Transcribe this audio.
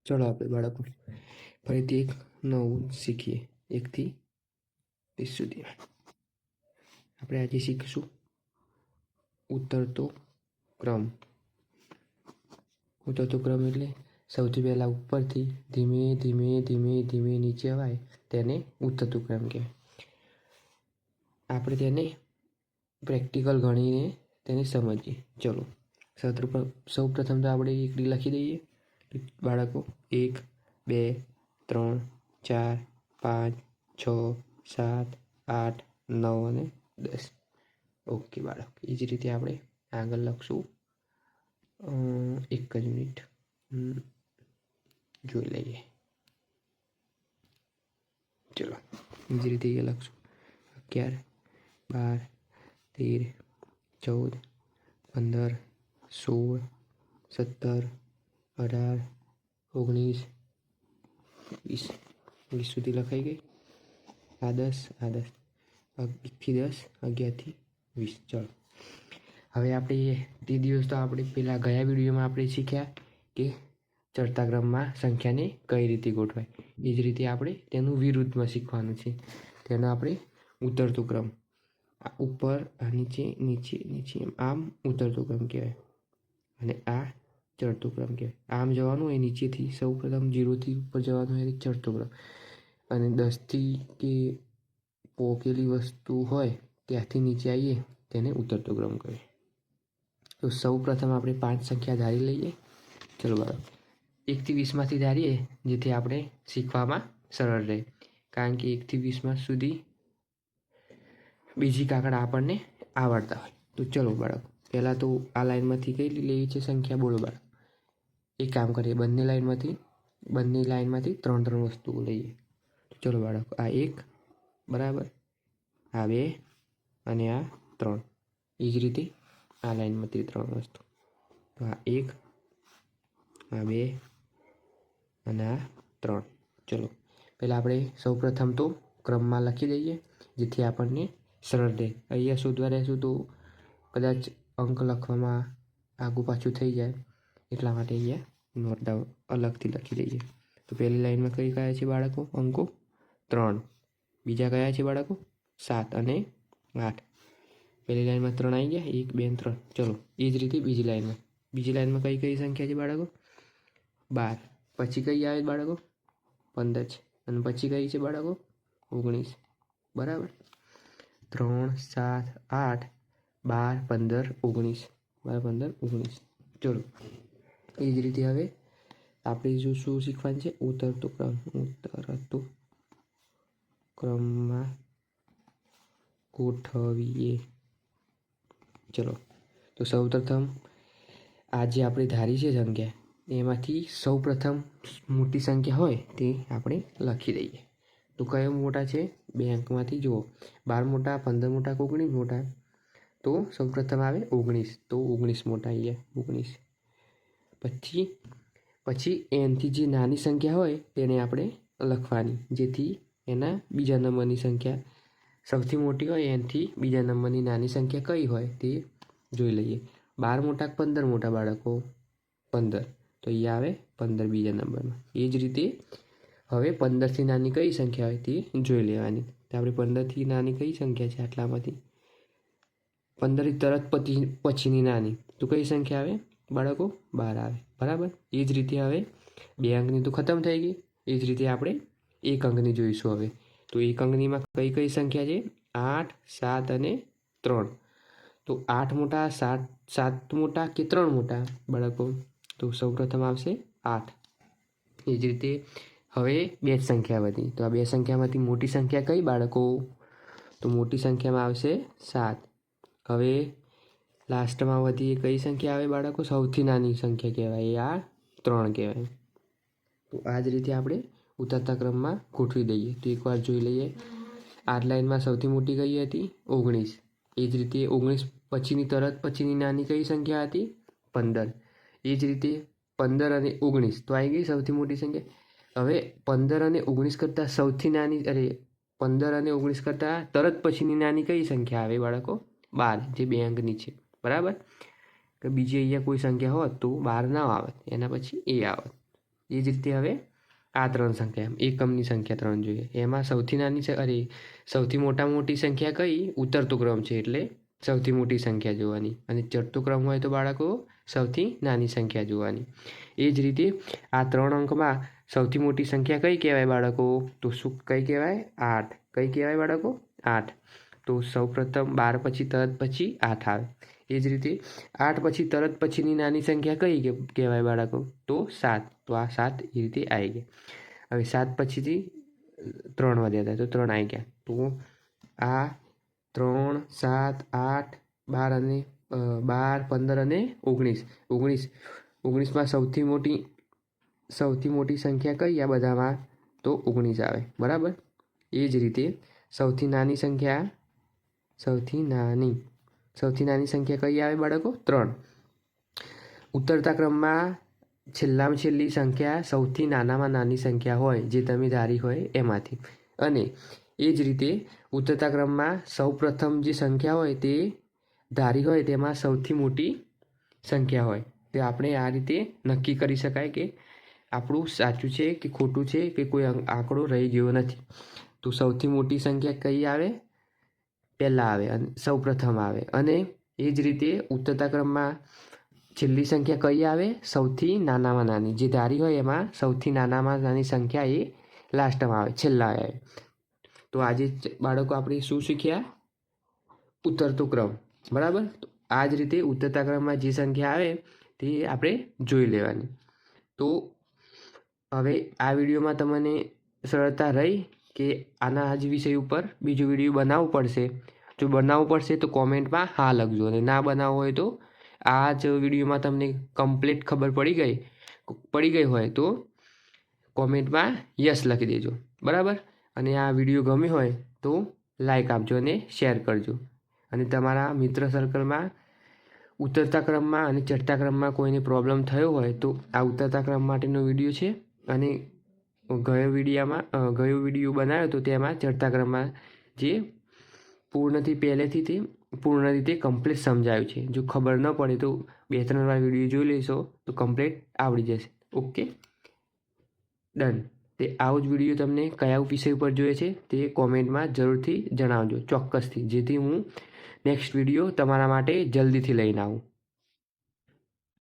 ચલો આપણે બાળકો ફરીથી એક નવું શીખીએ 1 થી 20 સુધી. આપણે આજે શીખીશું ઉતરતો ક્રમ. ઉતરતો ક્રમ એટલે સૌથી પહેલાં ઉપરથી ધીમે ધીમે ધીમે ધીમે નીચે આવે તેને ઉતરતો ક્રમ કહેવાય. આપણે તેને પ્રેક્ટિકલ ગણીને તેને સમજીએ. ચલો સૌ પ્રથમ તો આપણે એકડી લખી દઈએ બાળકો. 1 2 3 4 5 6 7 8 9 અને 10. ઓકે બાળક, એ જ રીતે આપણે આગળ લખશું. એક જ મિનિટ જોઈ લઈએ. ચલો એ જ રીતે એ લખશું. 11 12 13 14 15 16 17 18 19 20. 20 સુધી લખાઈ ગઈ. આ 10 આ 10 1 થી 10 11 થી 20. ચલો હવે આપણે તે દિવસ તો આપણે પેલા ગયા વિડીયોમાં આપણે શીખ્યા કે ચડતા ક્રમમાં સંખ્યાને કઈ રીતે ગોઠવાય. એ જ રીતે આપણે તેનું વિરુદ્ધમાં શીખવાનું છે. તેનો આપણે ઉતરતો ક્રમ, ઉપર નીચે નીચે નીચે આમ ઉતરતો ક્રમ કહેવાય અને આ ચડતો ક્રમ કહેવાય. આમ જવાનું હોય નીચેથી, સૌ પ્રથમ 0થી ઉપર જવાનું હોય ચડતો ક્રમ, અને 10થી કે પોકેલી વસ્તુ હોય ત્યાંથી નીચે આવીએ તેને ઉતરતો ક્રમ કહેવાય. તો સૌ પ્રથમ આપણે 5 સંખ્યા ધારી લઈએ. ચલો બાળક 1 થી 20માંથી ધારીએ જેથી આપણે શીખવામાં સરળ રહે, કારણ કે 1 થી 20 સુધી બીજી કાકડા આપણને આવડતા હોય. તો ચલો બાળક પહેલાં તો આ લાઈનમાંથી કઈ લેવી છે સંખ્યા, બોલો બાળક. એક કામ કરીએ, બંને લાઈનમાંથી 3 વસ્તુઓ લઈએ. ચલો બાળક, આ 1 બરાબર, આ 2 અને આ 3. એ જ રીતે આ લાઈનમાંથી 3 વસ્તુ. તો આ 1 આ 2 અને આ 3. ચલો પહેલાં આપણે સૌ પ્રથમ તો ક્રમમાં લખી દઈએ જેથી આપણને સરળ રહે. અહીંયા શોધવા રહેશું તો કદાચ અંક લખવામાં આગું પાછું થઈ જાય, એટલા માટે અહીંયા નોટ ડાઉન અલગથી લખી દઈએ. તો પહેલી લાઈનમાં કઈ કયા છે બાળકો? અંકો 3. બીજા કયા છે બાળકો? 7 અને 8. પહેલી લાઈનમાં 3 આવી ગયા, 1 2 3. ચલો એ જ રીતે બીજી લાઈનમાં કઈ સંખ્યા છે બાળકો? 12. પછી કઈ આવે બાળકો? 15 છે. અને પછી કઈ છે બાળકો? 19. બરાબર. 3 7 8 12 15 19. 12 15 19. ચલો એ જ રીતે હવે આપણે શું શીખવાનું છે? ઉતરતો ક્રમમાં ગોઠવીએ. ચલો તો સૌ પ્રથમ આજે આપણે ધારી છે સંખ્યા, એમાંથી સૌ પ્રથમ મોટી સંખ્યા હોય તે આપણે લખી દઈએ. તો કયો મોટા છે? બે અંકમાંથી જુઓ, 12 મોટા, 15 મોટા, 19 મોટા. તો સૌ પ્રથમ આવે 19. તો 19 મોટા અહીંયા 19. પછી એનથી જે નાની સંખ્યા હોય તેને આપણે લખવાની, જેથી એના બીજા નંબરની સંખ્યા સૌથી મોટી હોય એનથી બીજા નંબરની નાની સંખ્યા કઈ હોય તે જોઈ લઈએ. 12 મોટા 15 મોટા બાળકો? 15. તો અહીંયા આવે 15 બીજા નંબરમાં. એ જ રીતે હવે 15થી નાની કઈ સંખ્યા હોય તે જોઈ લેવાની. તો આપણે 15થી નાની કઈ સંખ્યા છે આટલામાંથી? 15 તરત પછીની નાની તો કઈ સંખ્યા આવે બાળકો? 12 આવે. બરાબર. એ જ રીતે હવે 2 અંકની તો ખતમ થઈ ગઈ. એ જ રીતે આપણે 1 અંકની જોઈશું હવે. તો 1 અંકનીમાં કઈ સંખ્યા છે? 8 7 અને 3. તો 8 મોટા, 7 મોટા કે 3 મોટા બાળકો? તો સૌ પ્રથમ આવશે 8. એ જ રીતે હવે 2 સંખ્યા વધી. તો આ 2 સંખ્યામાંથી મોટી સંખ્યા કઈ બાળકો? તો મોટી સંખ્યામાં આવશે 7. હવે લાસ્ટમાં વધી કઈ સંખ્યા આવે બાળકો? સૌથી નાની સંખ્યા કહેવાય, આ 3 કહેવાય. તો આ જ રીતે આપણે ઉતરતા ક્રમમાં ગોઠવી દઈએ. તો એકવાર જોઈ લઈએ. આ લાઈનમાં સૌથી મોટી કઈ હતી? 19. એ જ રીતે 19 પછીની તરત પછીની નાની કઈ સંખ્યા હતી? 15. એ જ રીતે 15 અને 19 તો આવી ગઈ સૌથી મોટી સંખ્યા. હવે 15 અને 19 કરતાં સૌથી નાની 15 અને 19 કરતાં તરત પછીની નાની કઈ સંખ્યા આવે બાળકો? 12, જે 2 અંકની છે. બરાબર. કે બીજી અહીંયા કોઈ સંખ્યા હોત તો 12 ના આવત, એના પછી એ આવત. એ જ રીતે હવે આ 3 સંખ્યા એકમની સંખ્યા 3 જોઈએ. એમાં સૌથી નાની સૌથી મોટામાં મોટી સંખ્યા કઈ ઉતરતો ક્રમ છે એટલે સૌથી મોટી સંખ્યા જોવાની, અને ચડતો ક્રમ હોય તો બાળકો સૌથી નાની સંખ્યા જોવાની. એ જ રીતે આ 3 અંકમાં સૌથી મોટી સંખ્યા કઈ કહેવાય બાળકો? તો શું કઈ કહેવાય? 8. કઈ કહેવાય બાળકો? 8. તો સૌપ્રથમ 12 પછી તરત પછી 8 આવે. એ જ રીતે 8 પછી તરત પછીની નાની સંખ્યા કઈ કહેવાય બાળકો? તો 7. તો આ 7 એ રીતે આવી ગયા. હવે 7 પછીથી 3 વધ્યા હતા તો 3 આવી ગયા. તો આ 3, 7, 8, 12 અને 12, 15 અને 19. 19માં સૌથી મોટી સંખ્યા કઈ આ બધામાં? તો 19 આવે. બરાબર. એ જ રીતે સૌથી નાની સંખ્યા કઈ આવે બાળકો? 3. ઉતરતા ક્રમમાં છેલ્લામાં છેલ્લી સંખ્યા સૌથી નાનામાં નાની સંખ્યા હોય જે તમે ધારી હોય એમાંથી. અને એ જ રીતે ઉતરતા ક્રમમાં સૌપ્રથમ જે સંખ્યા હોય તે ધારી હોય તેમાં સૌથી મોટી સંખ્યા હોય. તે આપણે આ રીતે નક્કી કરી શકાય કે આપણું સાચું છે કે ખોટું છે, કે કોઈ આંકડો રહી ગયો નથી. તો સૌથી મોટી સંખ્યા કઈ આવે? પહેલાં આવે અને સૌપ્રથમ આવે. અને એ જ રીતે ઉતરતા ક્રમમાં છેલ્લી સંખ્યા કઈ આવે? સૌથી નાનામાં નાની. જે ધારી હોય એમાં સૌથી નાનામાં નાની સંખ્યા એ લાસ્ટમાં આવે, છેલ્લા આવે. તો આજે બાળકો આપણે શું શીખ્યા? ઉતરતો ક્રમ. બરાબર. તો આ જ રીતે ઉતરતા ક્રમમાં જે સંખ્યા આવે તે આપણે જોઈ લેવાની. તો હવે આ વિડીયોમાં તમને સરળતા રહી કે આના જ વિષય ઉપર બીજો વિડીયો બનાવવો પડશે? જો બનાવવું પડશે તો કોમેન્ટમાં હા લખજો, અને ના બનાવવો હોય તો આ જ વિડીયોમાં તમને કમ્પ્લીટ ખબર પડી ગઈ હોય તો કોમેન્ટમાં યસ લખી દેજો. બરાબર. અને આ વિડીયો ગમ્યો હોય તો લાઈક આપજો અને શેર કરજો. અને તમારા મિત્ર સર્કલમાં ઉતરતા ક્રમમાં અને ચડતા ક્રમમાં કોઈને પ્રોબ્લેમ થયો હોય તો આ ઉતરતા ક્રમ માટેનો વિડીયો છે, અને ગયો વિડીયો બનાવ્યો તો તેમાં ચડતા ક્રમમાં જે પહેલેથી તે પૂર્ણ રીતે કમ્પ્લીટ સમજાયું છે. જો ખબર ન પડે તો 2-3 વાર વિડીયો જોઈ લેશો તો કમ્પ્લીટ આવડી જશે. Okay, done. તે આવો જ વિડીયો તમને કયા વિષય ઉપર જોઈએ છે તે કોમેન્ટમાં જરૂરથી જણાવજો, ચોક્કસથી, જેથી હું નેક્સ્ટ વિડીયો તમારા માટે જલ્દીથી લઈને આવું.